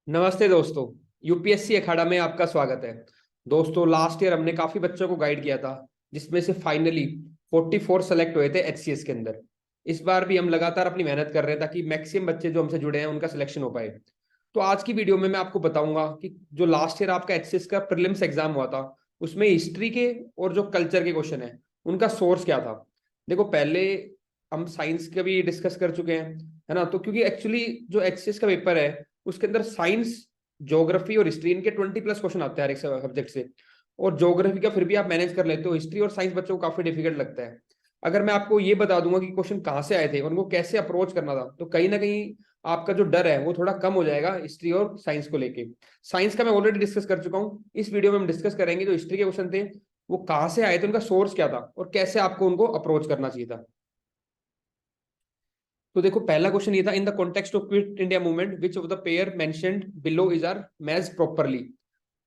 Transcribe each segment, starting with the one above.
नमस्ते दोस्तों। यूपीएससी अखाड़ा में आपका स्वागत है। दोस्तों, लास्ट ईयर हमने काफी बच्चों को गाइड किया था, जिसमें से फाइनली 44 सेलेक्ट हुए थे एचसीएस के अंदर। इस बार भी हम लगातार अपनी मेहनत कर रहे हैं ताकि मैक्सिमम बच्चे जो हमसे जुड़े हैं उनका सिलेक्शन हो पाए। तो आज की वीडियो में मैं आपको बताऊंगा कि जो लास्ट ईयर आपका एचसीएस का प्रीलिम्स एग्जाम हुआ था, उसमें हिस्ट्री के और जो कल्चर के क्वेश्चन है उनका सोर्स क्या था। देखो, पहले हम साइंस का भी डिस्कस कर चुके हैं, है ना। तो क्योंकि एक्चुअली जो एचसीएस का पेपर है उसके अंदर साइंस, ज्योग्राफी और हिस्ट्री इनके 20+ क्वेश्चन आते हैं हर एक सब्जेक्ट से। और ज्योग्राफी का फिर भी आप मैनेज कर लेते हो, हिस्ट्री और साइंस बच्चों को काफी डिफिकल्ट लगता है। अगर मैं आपको ये बता दूंगा कि क्वेश्चन कहाँ से आए थे और उनको कैसे अप्रोच करना था, तो कहीं ना कहीं आपका जो डर है वो थोड़ा कम हो जाएगा हिस्ट्री और साइंस को लेके। साइंस का मैं ऑलरेडी डिस्कस कर चुका हूँ, इस वीडियो में हम डिस्कस करेंगे जो हिस्ट्री के क्वेश्चन थे वो कहाँ से आए थे, उनका सोर्स क्या था और कैसे आपको उनको अप्रोच करना चाहिए था। तो देखो, पहला क्वेश्चन ये था, in the context of Quit India movement which of the pair mentioned below is are match properly.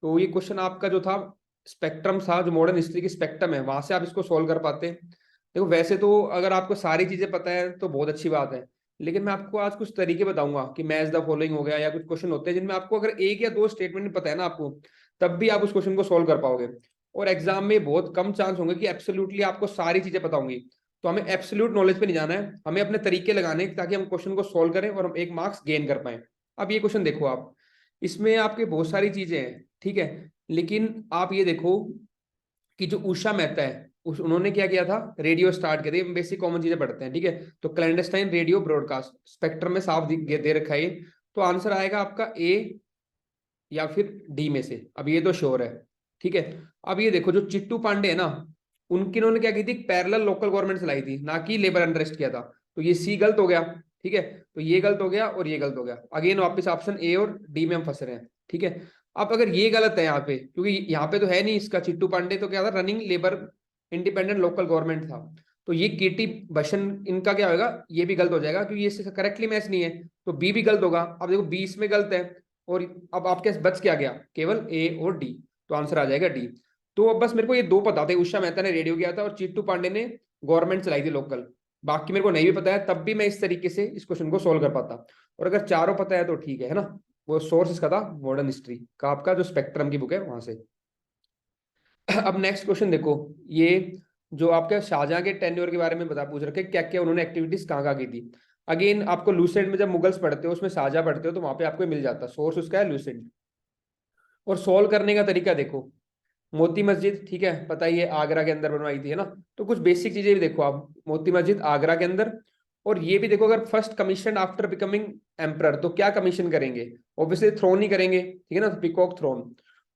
तो ये क्वेश्चन आपका जो था स्पेक्ट्रम था, जो मॉडर्न हिस्ट्री की स्पेक्ट्रम है वहां से आप इसको सोल्व कर पाते हैं। देखो, वैसे तो अगर आपको सारी चीजें पता है तो बहुत अच्छी बात है, लेकिन मैं आपको आज कुछ तरीके बताऊंगा कि मैच द फॉलोइंग हो गया, या कुछ क्वेश्चन होते हैं जिनमें आपको अगर एक या दो स्टेटमेंट पता है ना आपको, तब भी आप उस क्वेश्चन को सोल्व कर पाओगे। और एग्जाम में बहुत कम चांस होंगे कि एब्सोल्युटली आपको सारी चीजें पता होंगी। तो हमें एब्सोल्यूट नॉलेज पे नहीं जाना है, हमें अपने तरीके लगाने हैं ताकि हम क्वेश्चन को सोल्व करें और हम एक मार्क्स गेन कर पाए। अब ये क्वेश्चन देखो आप, इसमें आपके बहुत सारी चीजें हैं, ठीक है। लेकिन आप ये देखो कि जो उषा मेहता है उन्होंने क्या किया था, रेडियो स्टार्ट किया था। ये बेसिक कॉमन चीजें पढ़ते हैं, ठीक है। तो क्लैंडस्टाइन रेडियो ब्रॉडकास्ट स्पेक्ट्रम में साफ दे रखा है ये। तो आंसर आएगा आपका ए या फिर डी में से। अब ये तो श्योर है, ठीक है। अब ये देखो, जो चिट्टू पांडे है ना, उनकी उन्होंने क्या की थी, पैरेलल लोकल गवर्नमेंट चलाई थी, ना कि लेबर अनरेस्ट किया था। तो ये सी गलत हो गया, ठीक है। तो ये गलत हो गया और ये गलत हो गया। अगेन वापस ऑप्शन ए और डी में हम फंस रहे हैं, ठीक है। अब अगर ये गलत है यहाँ पे, क्योंकि यहाँ पे तो है नहीं इसका, चिट्टू पांडे तो क्या था, running labour independent local government था। तो ये केटी भशन इनका क्या होगा, ये भी गलत हो जाएगा क्योंकि ये करेक्टली मैच नहीं है। तो बी भी गलत होगा। अब देखो, बी इसमें गलत है और अब आपके बच क्या गया, केवल ए और डी। तो आंसर आ जाएगा डी। तो अब बस मेरे को ये दो पता थे, उषा मेहता ने रेडियो किया था और चिट्टू पांडे ने गवर्नमेंट चलाई थी लोकल। बाकी मेरे को नहीं भी पता है, तब भी मैं इस तरीके से इस क्वेश्चन को सोल्व कर पाता। और अगर चारों पता है तो ठीक है ना। वो सोर्स इसका था मॉडर्न हिस्ट्री का, आपका जो स्पेक्ट्रम की बुक है वहां से। अब नेक्स्ट क्वेश्चन देखो, ये जो आपके शाहजहां के टेन्योर के बारे में बता पूछ रखे, क्या क्या उन्होंने एक्टिविटीज कहाँ कहाँ की थी। अगेन आपको लूसेंट में जब मुगल्स पढ़ते हो उसमें शाहजहां पढ़ते हो तो वहां पे आपको मिल जाता है, सोर्स उसका है लूसेंट। और सोल्व करने का तरीका देखो, मोती मस्जिद, ठीक है, पता ही है आगरा के अंदर बनवाई थी, है ना। तो कुछ बेसिक चीजें भी देखो आप, मोती मस्जिद आगरा के अंदर। और ये भी देखो, अगर first commission after becoming emperor, तो क्या कमीशन करेंगे, ऑब्वियसली थ्रोन ही करेंगे, ठीक है ना, पिकॉक थ्रोन।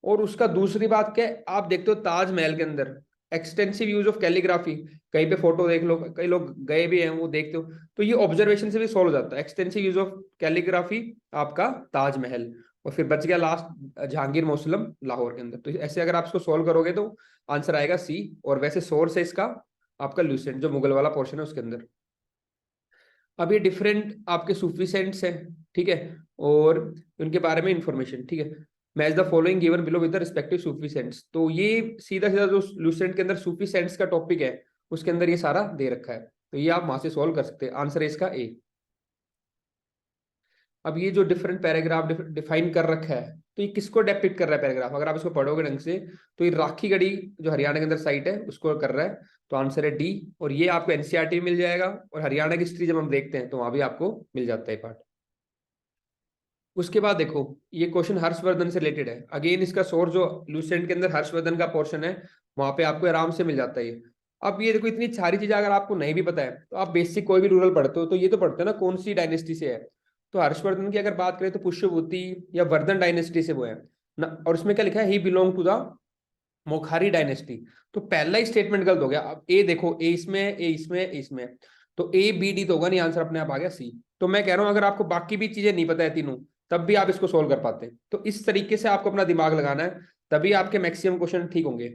और उसका दूसरी बात क्या है, आप देखते हो ताजमहल के अंदर एक्सटेंसिव यूज ऑफ कैलीग्राफी, कहीं पे फोटो देख लो, कई लोग गए भी हैं वो देखते हो। तो ये ऑब्जर्वेशन से भी सॉल्व हो जाता है, एक्सटेंसिव यूज ऑफ कैलीग्राफी आपका ताजमहल। और फिर बच गया लास्ट जहांगीर मौसलम लाहौर के अंदर। तो ऐसे अगर आप इसको सोल्व करोगे तो आंसर आएगा सी। और वैसे सोर्स है इसका आपका लूसेंट, जो मुगल वाला पोर्शन है उसके अंदर। अब ये डिफरेंट आपके सूफी सेंट्स हैं, ठीक है, और उनके बारे में इंफॉर्मेशन, ठीक है। Match the following given below with the respective Sufi cents. तो ये सीधा सीधा जो लूसेंट के अंदर सूफी सेंट्स का टॉपिक है उसके अंदर ये सारा दे रखा है। तो ये आप वहां से सोल्व कर सकते हैं, आंसर है इसका ए। अब ये जो डिफरेंट पैराग्राफ डिफाइन कर रखा है, तो ये किसको डेपिक्ट कर रहा है पैराग्राफ, अगर आप इसको पढ़ोगे ढंग से तो ये राखी गढ़ी जो हरियाणा के अंदर साइट है उसको कर रहा है। तो आंसर है डी। और ये आपको एनसीईआरटी में मिल जाएगा, और हरियाणा की हिस्ट्री जब हम देखते हैं तो वहां भी आपको मिल जाता है पार्ट। उसके बाद देखो, ये क्वेश्चन हर्षवर्धन से रिलेटेड है। अगेन इसका सोर्स जो लूसेंट के अंदर हर्षवर्धन का पोर्शन है वहां पे आपको आराम से मिल जाता है ये। अब ये देखो, इतनी सारी चीजें अगर आपको नहीं भी पता है तो आप बेसिक कोई भी रूरल पढ़ते हो तो ये तो पढ़ते हो ना कौन सी डायनेस्टी से है। तो हर्षवर्धन की अगर बात करें तो पुष्यभूति या वर्धन डायनेस्टी से वो है ना। और इसमें क्या लिखा है, ही बिलोंग टू द मोखारी डायनेस्टी। तो पहला ही स्टेटमेंट गलत हो गया। अब ए देखो, ए इसमें, ए इसमें, ए इसमें, तो ए बी डी तो होगा नहीं, आंसर अपने आप आ गया सी। तो मैं कह रहा हूं अगर आपको बाकी भी चीजें नहीं पता है तीनों, तब भी आप इसको सोल्व कर पाते हैं। तो इस तरीके से आपको अपना दिमाग लगाना है, तभी आपके मैक्सिमम क्वेश्चन ठीक होंगे।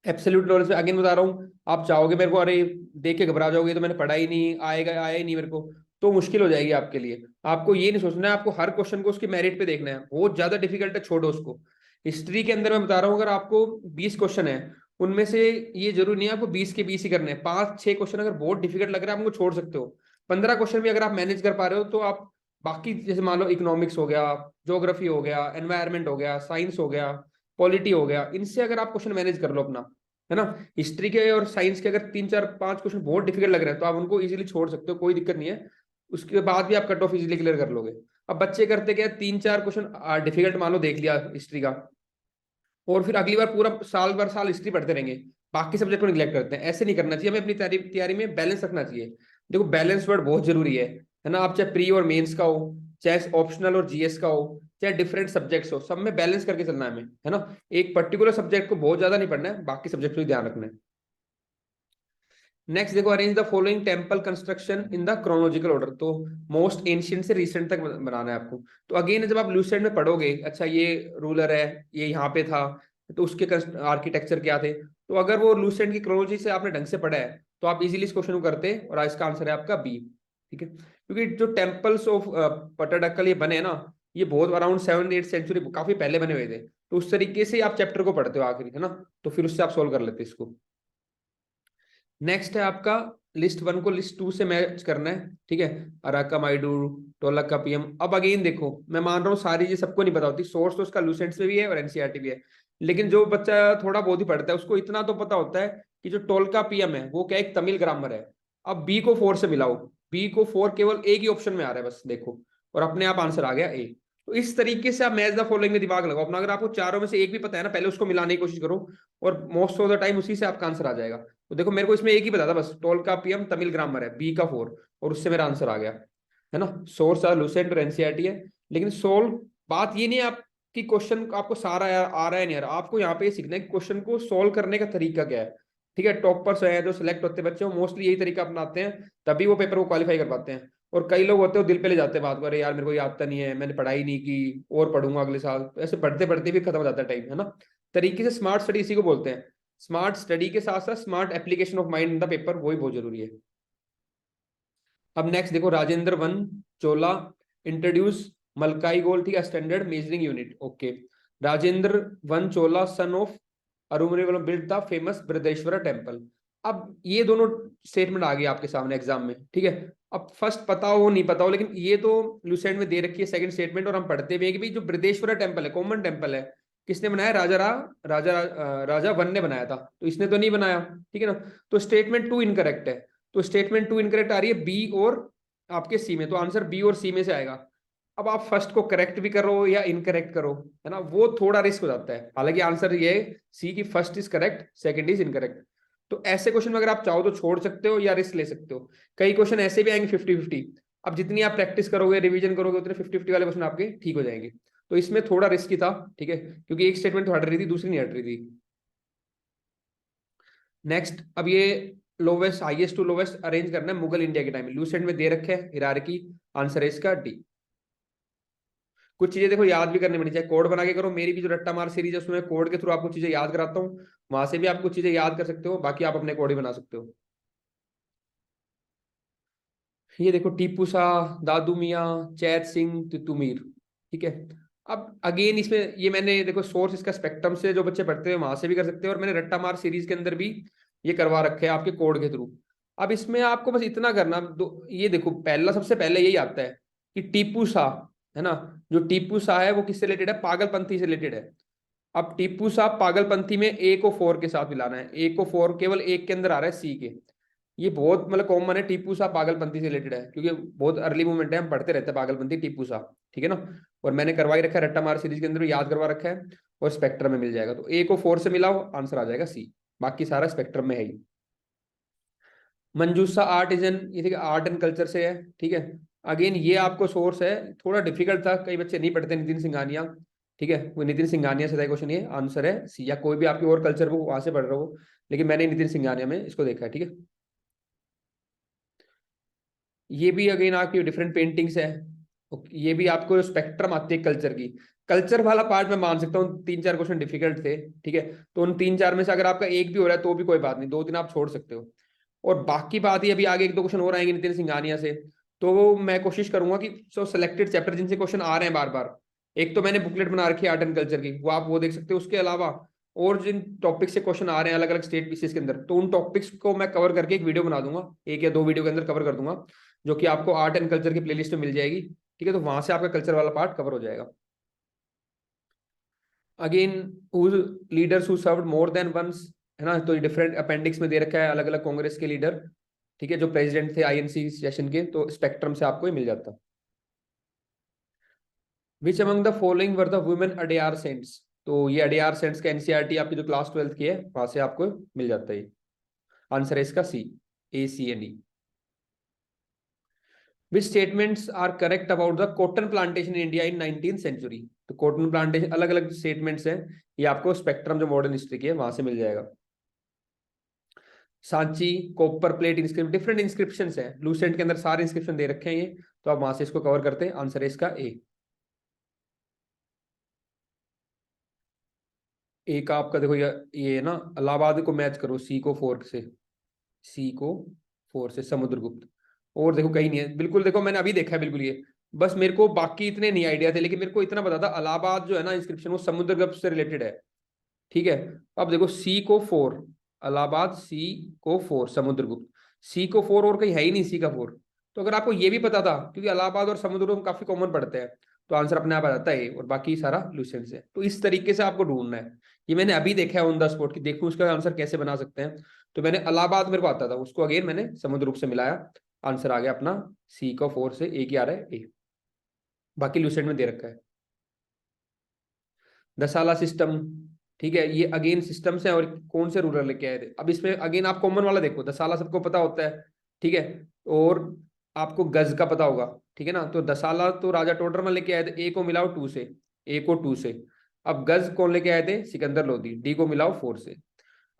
एब्सोल्यूट नॉलेज में अगेन बता रहा हूँ, आप चाहोगे मेरे को, अरे देख के घबरा जाओगे तो मैंने पढ़ा ही नहीं, आएगा आया ही नहीं मेरे को, तो मुश्किल हो जाएगी आपके लिए। आपको ये नहीं सोचना है, आपको हर क्वेश्चन को उसकी मेरिट पे देखना है। बहुत ज्यादा डिफिकल्ट है, छोड़ो उसको। हिस्ट्री के अंदर मैं बता रहा हूँ, अगर आपको 20 क्वेश्चन है, उनमें से ये जरूरी नहीं है आपको 20 के 20 ही करने हैं। 5-6 क्वेश्चन अगर बहुत डिफिकल्ट लग रहा है आप उनको छोड़ सकते हो। 15 क्वेश्चन भी अगर आप मैनेज कर पा रहे हो तो आप बाकी जैसे मान लो इकोनॉमिक्स हो गया, ज्योग्राफी हो गया, एनवायरनमेंट हो गया, साइंस हो गया, पॉलिटी हो गया, इनसे अगर आप क्वेश्चन मैनेज कर लो अपना, है ना। हिस्ट्री के और साइंस के अगर 3 4 5 क्वेश्चन बहुत डिफिकल्ट लग रहे हैं तो आप उनको इजीली छोड़ सकते हो, कोई दिक्कत नहीं है। उसके बाद भी आप कट ऑफ इजीली क्लियर कर लोगे। अब बच्चे करते क्या, 3 4 क्वेश्चन डिफिकल्ट मान लो देख लिया हिस्ट्री का, और फिर अगली बार पूरा साल भर साल हिस्ट्री पढ़ते रहेंगे, बाकी सब्जेक्ट को निगलेक्ट करते हैं। ऐसे नहीं करना चाहिए, हमें अपनी तैयारी में बैलेंस रखना चाहिए। देखो बैलेंस वर्ड बहुत जरूरी है ना। आप चाहे प्री और मेंस का हो, चाहे ऑप्शनल और जीएस का हो, चाहे डिफरेंट सब्जेक्ट्स हो, सब में बैलेंस करके चलना है हमें, है ना। एक पर्टिकुलर सब्जेक्ट को बहुत ज्यादा नहीं पढ़ना है, बाकी सब्जेक्ट को भी ध्यान रखना है। नेक्स्ट देखो, arrange the following temple construction in the chronological order. तो मोस्ट एंशियंट से रिसेंट तक बनाना है आपको। तो अगेन जब आप लूसेंट में पढ़ोगे, अच्छा ये रूलर है, ये यहाँ पे था, तो उसके आर्किटेक्चर क्या थे, तो अगर वो लूसेंट की क्रोनोलॉजी से आपने ढंग से पढ़ा है तो आप इजीली इस क्वेश्चन को करते, और इसका आंसर है आपका बी। ठीक है, क्योंकि जो टेम्पल्स ऑफ पट्टाडकल ये बने ना, ये बहुत अराउंड 7th 8th सेंचुरी काफी पहले बने हुए थे। तो उस तरीके से आप चैप्टर को पढ़ते हो आखिरी, है ना, तो फिर उससे आप सोल्व कर लेते इसको। नेक्स्ट है आपका लिस्ट 1 को लिस्ट 2 से मैच करना है। ठीक है, अराका माइडू, टोलका पीएम। अब अगेन देखो, मैं मान रहा हूँ सारी चीज सबको नहीं पता होती, सोर्स तो उसका लूसेंट्स में भी है और एनसीईआरटी भी है, लेकिन जो बच्चा थोड़ा बहुत ही पढ़ता है उसको इतना तो पता होता है कि जो टोलका पीएम है वो क्या एक तमिल ग्रामर है। अब बी को 4 से मिलाओ, बी को 4 केवल एक ही ऑप्शन में आ रहा है बस, देखो, और अपने आप आंसर आ गया ए। तो इस तरीके से आप मैच द फॉलोइंग में दिमाग लगाओ अपना। अगर आपको चारों में से एक भी पता है ना, पहले उसको मिलाने की कोशिश करो, और मोस्ट ऑफ द टाइम उसी से आपका आंसर आ जाएगा। तो देखो मेरे को इसमें एक ही पता था बस, टोल का पीएम तमिल ग्रामर है, बी का 4, और उससे मेरा आंसर आ गया, है ना। सोर्स लूसेंट और एनसीईआरटी है। लेकिन सोल्व बात ये नहीं है आपकी क्वेश्चन आपको सारा आ रहा है नहीं आ रहा, आपको यहाँ पे सीखना है कि क्वेश्चन को सोल्व करने का तरीका क्या है। ठीक है, टॉपर्स है जो सिलेक्ट होते हैं बच्चे, वो मोस्टली यही तरीका अपनाते हैं, तभी वो पेपर को क्वालिफाई कर पाते हैं। और कई लोग होते हैं दिल पे ले जाते हैं बात को, अरे यार मेरे को याद नहीं है, मैंने पढ़ाई नहीं की, और पढ़ूंगा अगले साल, तो ऐसे पढ़ते पढ़ते भी खत्म हो जाता है टाइम, है ना। तरीके से स्मार्ट स्टडी इसी को बोलते हैं। स्मार्ट स्टडी के साथ साथ smart application of mind in the paper, वही बहुत जरूरी है। अब नेक्स्ट देखो, राजेंद्र वन चोला इंट्रोड्यूस मलकाई गोल, ठीक है, standard measuring unit. Okay, Rajendra one Chola son of Arumozhivarman build the famous Brihadeeswara temple. अब ये दोनों स्टेटमेंट आ गई आपके सामने एग्जाम में, ठीक है। अब फर्स्ट पता हो नहीं पता हो, लेकिन ये तो लूसेंट में दे रखी है सेकंड स्टेटमेंट, और हम पढ़ते भी हैं कि भाई जो बृहदेश्वरा टेम्पल है कॉमन टेम्पल है, किसने बनाया, राजा वन ने बनाया था, तो इसने तो नहीं बनाया, ठीक है ना। तो स्टेटमेंट 2 इनकरेक्ट है। तो स्टेटमेंट 2 इनकरेक्ट आ रही है बी और आपके सी में, तो आंसर बी और सी में से आएगा। अब आप फर्स्ट को करेक्ट भी करो या इनकरेक्ट करो, है ना, वो थोड़ा रिस्क हो जाता है। हालांकि आंसर ये है सी की first is correct, second is incorrect. तो ऐसे क्वेश्चन में अगर आप चाहो तो छोड़ सकते हो या रिस्क ले सकते हो। कई क्वेश्चन ऐसे भी आएंगे 50-50। अब जितनी आप प्रैक्टिस करोगे, रिवीजन करोगे, उतने 50-50 वाले क्वेश्चन आपके ठीक हो जाएंगे। तो इसमें थोड़ा रिस्की था, ठीक है, क्योंकि एक स्टेटमेंट तो हट रही थी, दूसरी नहीं हट रही थी। नेक्स्ट, अब ये lowest highest to lowest arrange करना है मुगल इंडिया के टाइम में, लूसेंट में दे रखे हैं हिरार्की। आंसर है इसका डी। कुछ चीजें देखो याद भी करनी पड़नी चाहिए, कोड बना के करो। मेरी भी जो रट्टा मार सीरीज है उसमें कोड के थ्रू आपको चीजें याद कराता हूँ, वहां से भी आप कुछ चीजें याद कर सकते हो, बाकी आप अपने कोड ही बना सकते हो। ये देखो, टीपू शाह, दादू मियाँ, चैत सिंह, तितुमीर, ठीक है। अब अगेन इसमें ये मैंने देखो सोर्स इसका स्पेक्ट्रम से जो बच्चे पढ़ते हैं वहां से भी कर सकते हैं, और मैंने रट्टा मार सीरीज के अंदर भी ये करवा रखे हैं आपके कोड के थ्रू। अब इसमें आपको बस इतना करना ये देखो पहला सबसे पहले यही आता है कि टीपू शाह, है ना। जो टीपू शाह है वो किससे रिलेटेड है, पागलपंथी से रिलेटेड है। अब टीपू शाह पागलपंथी में ए को 4 के साथ मिलाना है, ए को 4 केवल एक के अंदर आ रहा है सी के। ये बहुत मतलब कॉमन है, टीपू शाह पागलपंथी से रिलेटेड है, क्योंकि बहुत अर्ली मूवमेंट है, हम पढ़ते रहते हैं पागलपंथी टीपू शाह, ठीक है ना। और मैंने करवाई रखा है रट्टा मार सीरीज के अंदर याद करवा रखा है, और स्पेक्ट्रम में मिल जाएगा। तो ए को 4 से मिलाओ, आंसर आ जाएगा सी, बाकी सारा स्पेक्ट्रम में है ही। मंजूसा आर्ट इज एन, ये आर्ट एंड कल्चर से है, ठीक है। अगेन ये आपको सोर्स है, थोड़ा डिफिकल्ट था, कई बच्चे नहीं पढ़ते, नितिन सिंघानिया, ठीक है, वो नितिन सिंघानिया से था क्वेश्चन, ये आंसर है सी। या कोई भी आपकी और कल्चर बुक वहां से पढ़ रहे हो, लेकिन मैंने नितिन सिंघानिया में इसको देखा है, ठीक है। ये भी अगेन आपकी डिफरेंट पेंटिंग्स है। ये भी आपको स्पेक्ट्रम आती है कल्चर की। कल्चर वाला पार्ट मैं मान सकता हूँ 3 4 क्वेश्चन डिफिकल्ट थे, ठीक है। तो उन 3 4 में से अगर आपका एक भी हो रहा है तो भी कोई बात नहीं, 2 3 आप छोड़ सकते हो। और बाकी बात ही अभी आगे 1 2 क्वेश्चन और आएंगे नितिन सिंघानिया से, तो वो मैं कोशिश करूंगा कि सो सिलेक्टेड चैप्टर जिनसे क्वेश्चन आ रहे हैं बार बार, एक तो मैंने बुकलेट बना रखी है आर्ट एंड कल्चर की, वो आप वो देख सकते हो। उसके अलावा और जिन टॉपिक से क्वेश्चन आ रहे हैं अलग अलग स्टेट पीसीएस के अंदर, तो उन टॉपिक्स को मैं कवर करके एक वीडियो बना दूंगा, 1 या 2 वीडियो के अंदर कवर कर दूंगा, जो कि आपको आर्ट एंड कल्चर की प्लेलिस्ट में मिल जाएगी। ठीक है, तो वहां से आपका कल्चर वाला पार्ट कवर हो जाएगा। Again leaders who served more than once, है ना, तो डिफरेंट अपेंडिक्स में दे रखा है अलग अलग कांग्रेस के लीडर, ठीक है, जो प्रेसिडेंट थे आईएनसी सेशन के, तो स्पेक्ट्रम से आपको ही मिल जाता। Which among the following were the women Adiyar saints, तो ये अडेयार सेंट्स का एनसीईआरटी आपकी जो क्लास 12th की है वहां से आपको मिल जाता है। आंसर है इसका C, ACNE। Which statements are correct about the cotton plantation in India in 19th century, तो कॉटन प्लांटेशन अलग अलग स्टेटमेंट्स हैं, ये आपको स्पेक्ट्रम जो मॉडर्न हिस्ट्री की है वहां से मिल जाएगा। Sanchi copper plate inscription, different inscription है, लूसेंट के अंदर सारे इंस्क्रिप्शन दे रखे हैं ये, तो आप वहां से इसको कवर करते हैं। आंसर है इसका ए। ए का आपका देखो ये ना, इलाहाबाद को मैच करो सी को 4 से, सी को 4 से समुद्रगुप्त, और देखो कहीं नहीं है बिल्कुल, देखो मैंने अभी देखा है बिल्कुल ये, बस मेरे को बाकी इतने नहीं आइडिया थे, लेकिन मेरे को इतना पता था इलाहाबाद जो है ना इंस्क्रिप्शन वो समुद्रगुप्त से रिलेटेड है। ठीक है, अब देखो सी को 4, इलाहाबाद, सी को 4 समुद्रगुप्त, सी को 4 और कहीं है ही नहीं सी का 4, तो अगर आपको ये भी पता था, क्योंकि इलाहाबाद और समुद्रगुप्त काफी कॉमन पड़ते हैं, तो आंसर अपने आप आ जाता है, और बाकी सारा लूसेंट से। तो इस तरीके से आपको ढूंढना है, ये मैंने अभी देखा है ऑन द स्पॉट की, देखूं उसका आंसर कैसे बना सकते हैं। तो मैंने इलाहाबाद मेरे को आता था, उसको अगेन मैंने समुद्रगुप्त से मिलाया, आंसर आ गया अपना सी को 4 से, ए की आ रहा है ए, बाकी लूसेंट में दे रखा है। दसाला सिस्टम, ठीक है, ये अगेन सिस्टम्स है, और कौन से रूलर लेके आए थे। अब इसमें अगेन आप कॉमन वाला देखो, दसाला सबको पता होता है, ठीक है, और आपको गज का पता होगा, ठीक है ना, तो दसाला तो राजा टोडरमल लेके आए थे, ए को मिलाओ 2 से, ए को 2 से। अब गज कौन लेके आए थे, सिकंदर लोधी, डी को मिलाओ 4 से।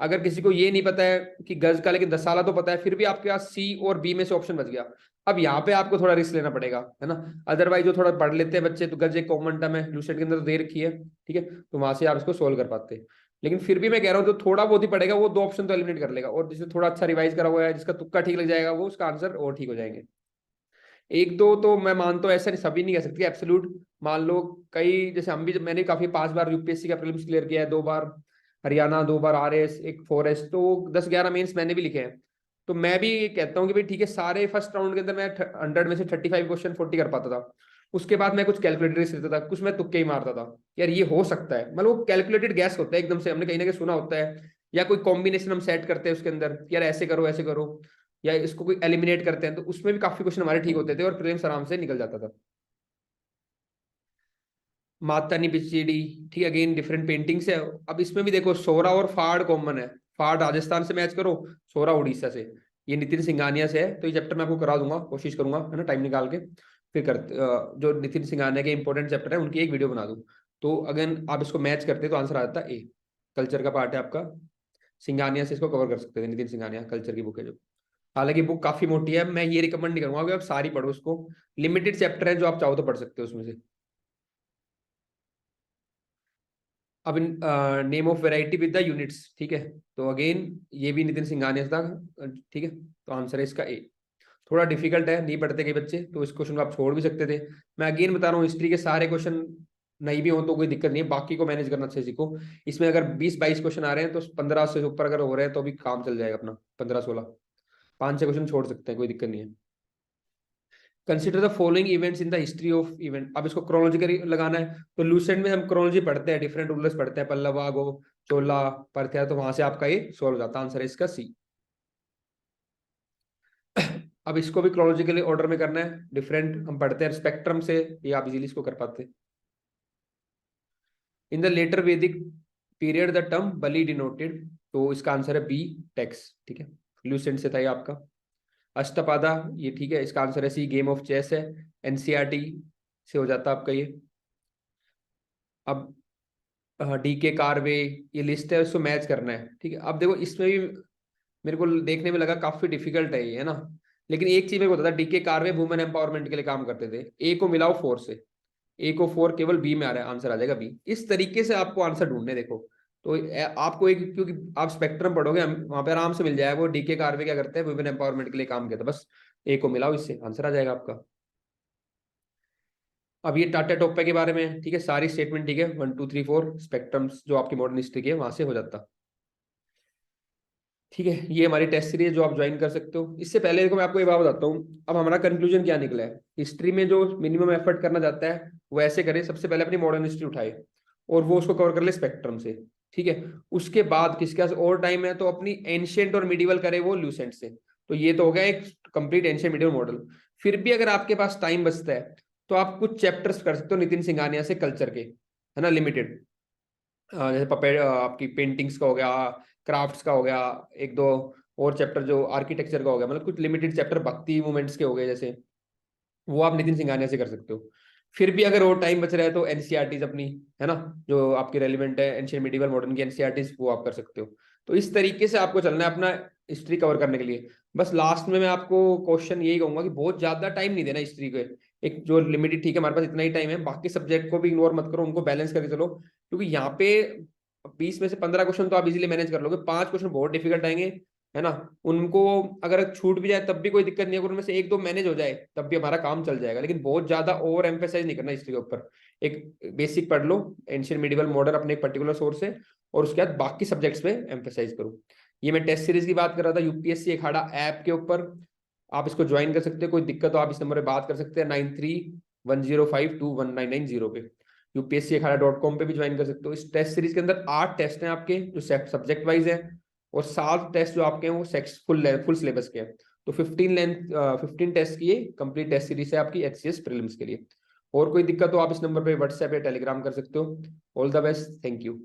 अगर किसी को ये नहीं पता है कि गज का, लेकिन दसाला तो पता है, फिर भी आपके पास सी और बी में से ऑप्शन बच गया। अब यहाँ पे आपको थोड़ा रिस्क लेना पड़ेगा, है ना, अदरवाइज जो थोड़ा पढ़ लेते हैं बच्चे, तो गज एक कॉमन टर्म है, लूसेंट के अंदर तो दे रखी है, ठीक है, तो वहां से आप इसको सोल्व कर पाते हैं। लेकिन फिर भी मैं कह रहा हूँ जो थोड़ा बहुत ही पड़ेगा वो 2 ऑप्शन तो एलिमिनेट कर लेगा, और जिसे थोड़ा अच्छा रिवाइज करा हुआ है, जिसका तुक्का ठीक लग जाएगा, वो उसका आंसर और ठीक हो जाएंगे। एक दो तो मैं मानता हूँ, ऐसा नहीं, सभी नहीं कह सकती एब्सोल्यूट, मान लो कई, जैसे हम भी, मैंने काफी 5 बार यूपीएससी का प्रीलिम्स क्लियर किया है, 2 बार हरियाणा, 2 बार आरएस, एक फॉरेस्ट, तो 10-11 मेंस मैंने भी लिखे हैं। तो मैं भी कहता हूँ कि भाई ठीक है, सारे फर्स्ट राउंड के अंदर मैं 100 में से 35 क्वेश्चन 40 कर पाता था, उसके बाद मैं कुछ कैलकुलेटर लेता था, कुछ मैं तुक्के ही मारता था, यार ये हो सकता है, मतलब वो कैलकुलेटेड गैस होता है एकदम से, हमने कहीं ना कहीं सुना होता है, या कोई कॉम्बिनेशन हम सेट करते हैं उसके अंदर, यार ऐसे करो, या इसको कोई एलिमिनेट करते हैं, तो उसमें भी काफी क्वेश्चन हमारे ठीक होते थे, और प्रीलिम्स आराम से निकल जाता था। मातानी पिचीडी, ठीक है, अगेन डिफरेंट पेंटिंग्स है। अब इसमें भी देखो सोरा और फाड़ कॉमन है, फाड़ राजस्थान से मैच करो, सोरा उड़ीसा से, ये नितिन सिंघानिया से है, तो ये चैप्टर मैं आपको करा दूंगा, कोशिश करूंगा, है ना, टाइम निकाल के, फिर कर जो नितिन सिंघानिया के इंपॉर्टेंट चैप्टर है उनकी एक वीडियो बना दूं, तो अगर आप इसको मैच करते तो आंसर आ जाता ए, कल्चर का पार्ट है आपका, सिंघानिया से इसको कवर कर सकते थे, नितिन सिंघानिया कल्चर की बुक है जो। हालांकि बुक काफी मोटी है, मैं ये रिकमेंड नहीं करूंगा कि आप सारी पढ़ो उसको, लिमिटेड चैप्टर है जो आप चाहो तो पढ़ सकते हो उसमें से। अब name of variety with the units, ठीक है, तो अगेन ये भी नितिन सिंघानिया था, ठीक है, तो आंसर है इसका ए। थोड़ा डिफिकल्ट है, नहीं पढ़ते कई बच्चे, तो इस क्वेश्चन को आप छोड़ भी सकते थे। मैं अगेन बता रहा हूँ, हिस्ट्री के सारे क्वेश्चन नहीं भी हो तो कोई दिक्कत नहीं है, बाकी को मैनेज करना अच्छे सीखो। इसमें अगर 20-22 क्वेश्चन आ रहे हैं, तो 15 से ऊपर अगर हो रहे हैं तो भी काम चल जाएगा अपना, 15-16, 5-6 क्वेश्चन छोड़ सकते हैं, कोई दिक्कत नहीं है। Consider the following events in the history of event, अब इसको क्रोनोलॉजिकली लगाना है, तो लूसेंट में हम क्रोनोलॉजी पढ़ते हैं, डिफरेंट रूलर्स पढ़ते हैं, पल्लवा, गो, चोला, परथिया, तो वहां से आपका ये सॉल्व हो जाता है, आंसर है इसका सी। अब इसको भी क्रोनोलॉजिकली ऑर्डर में करना है, डिफरेंट हम पढ़ते हैं स्पेक्ट्रम से, ये आप इजीली इसको कर पाते हैं। इन द लेटर वैदिक period the term Bali denoted, तो इसका आंसर है बी, टैक्स, ठीक है, लूसेंट से था ये आपका। अष्टपादा, ये ठीक है, इसका आंसर है सी, गेम ऑफ चेस है, एनसीईआरटी से हो जाता है आपका ये। अब डीके कार्वे, ये लिस्ट है, उसको मैच करना है, ठीक है। अब देखो इसमें भी मेरे को देखने में लगा काफी डिफिकल्ट है ये, है ना, लेकिन एक चीज मेरे को पता था, डीके कार्वे वुमेन एम्पावरमेंट के लिए काम करते थे। ए को मिलाओ 4 से, ए को 4 केवल बी में आ रहा है, आंसर आ जाएगा बी। इस तरीके से आपको आंसर ढूंढने, देखो तो आपको एक, क्योंकि आप स्पेक्ट्रम पढ़ोगे वहां पे आराम से मिल जाएगा, वो डीके कार्वे क्या करते हैं, वुमेन एम्पावरमेंट के लिए काम किया था, बस ए को मिलाओ, इससे आंसर आ जाएगा आपका। अब ये टाटा टोप्पे के बारे में, ठीक है, सारी स्टेटमेंट ठीक है, 1 2 3 4 स्पेक्ट्रम्स जो आपकी मॉडर्न हिस्ट्री की है वहां से हो जाता। ठीक है, ये हमारी टेस्ट सीरीज जो आप ज्वाइन कर सकते हो। इससे पहले देखो मैं आपको ये बात बताता हूँ, अब हमारा कंक्लूजन क्या निकला है। हिस्ट्री में जो मिनिमम एफर्ट करना चाहता है वो ऐसे करे, सबसे पहले अपनी मॉडर्न हिस्ट्री उठाए और वो उसको कवर कर ले स्पेक्ट्रम से। ठीक है, उसके बाद किसके पास और टाइम है तो अपनी एंशियंट और मिडिवल करे वो ल्यूसेंट से। तो ये तो हो गया एक कंप्लीट एंशियंट मिडिवल मॉडल। फिर भी अगर आपके पास टाइम बचता है तो आप कुछ चैप्टर्स कर सकते हो नितिन सिंघानिया से कल्चर के, है ना, लिमिटेड। जैसे पपेट आपकी पेंटिंग्स का हो गया, क्राफ्ट्स का हो गया, एक दो और चैप्टर जो आर्किटेक्चर का हो गया, मतलब कुछ लिमिटेड चैप्टर भक्ति मूवमेंट्स के हो गए जैसे, वो आप नितिन सिंघानिया से कर सकते हो। फिर भी अगर और टाइम बच रहा है तो एनसीईआरटीज अपनी, है ना, जो आपकी रेलिवेंट है एंशियंट मिडिवल मॉडर्न की एनसीईआरटीज, वो आप कर सकते हो। तो इस तरीके से आपको चलना है अपना हिस्ट्री कवर करने के लिए। बस लास्ट में मैं आपको क्वेश्चन यही कहूंगा कि बहुत ज्यादा टाइम नहीं देना हिस्ट्री को। एक जो लिमिटेड, ठीक है हमारे पास इतना ही टाइम है, बाकी सब्जेक्ट को भी इग्नोर मत करो, उनको बैलेंस करके चलो। क्योंकि यहाँ पे 20 में से 15 क्वेश्चन तो आप इजीली मैनेज कर लोगे, 5 क्वेश्चन बहुत डिफिकल्ट आएंगे, है ना। उनको अगर छूट भी जाए तब भी कोई दिक्कत नहीं है, अगर उनमें से एक दो मैनेज हो जाए तब भी हमारा काम चल जाएगा। लेकिन बहुत ज्यादा ओवर एम्फेसाइज नहीं करना हिस्ट्री के ऊपर। एक बेसिक पढ़ लो एंशियंट मिडिवल मॉडर्न अपने एक पर्टिकुलर सोर्स से, और उसके बाद बाकी सब्जेक्ट्स पे एम्फेसाइज करो। ये मैं टेस्ट सीरीज की बात कर रहा था यूपीएससी अखाड़ा ऐप के ऊपर। आप इसको ज्वाइन कर सकते हो, कोई दिक्कत हो आप इस नंबर पे बात कर सकते हैं 9310521990 पे। यूपीएससी अखाड़ा.com पे भी ज्वाइन कर सकते हो। इस टेस्ट सीरीज के अंदर 8 टेस्ट हैं आपके जो सब्जेक्ट वाइज है, और 7 टेस्ट जो आपके हैं वो फुल सिलेबस के हैं। तो 15 टेस्ट की कंप्लीट टेस्ट सीरीज है आपकी एचसीएस प्रीलिम्स के लिए। और कोई दिक्कत हो आप इस नंबर पे व्हाट्सएप या टेलीग्राम कर सकते हो। All the best, thank you.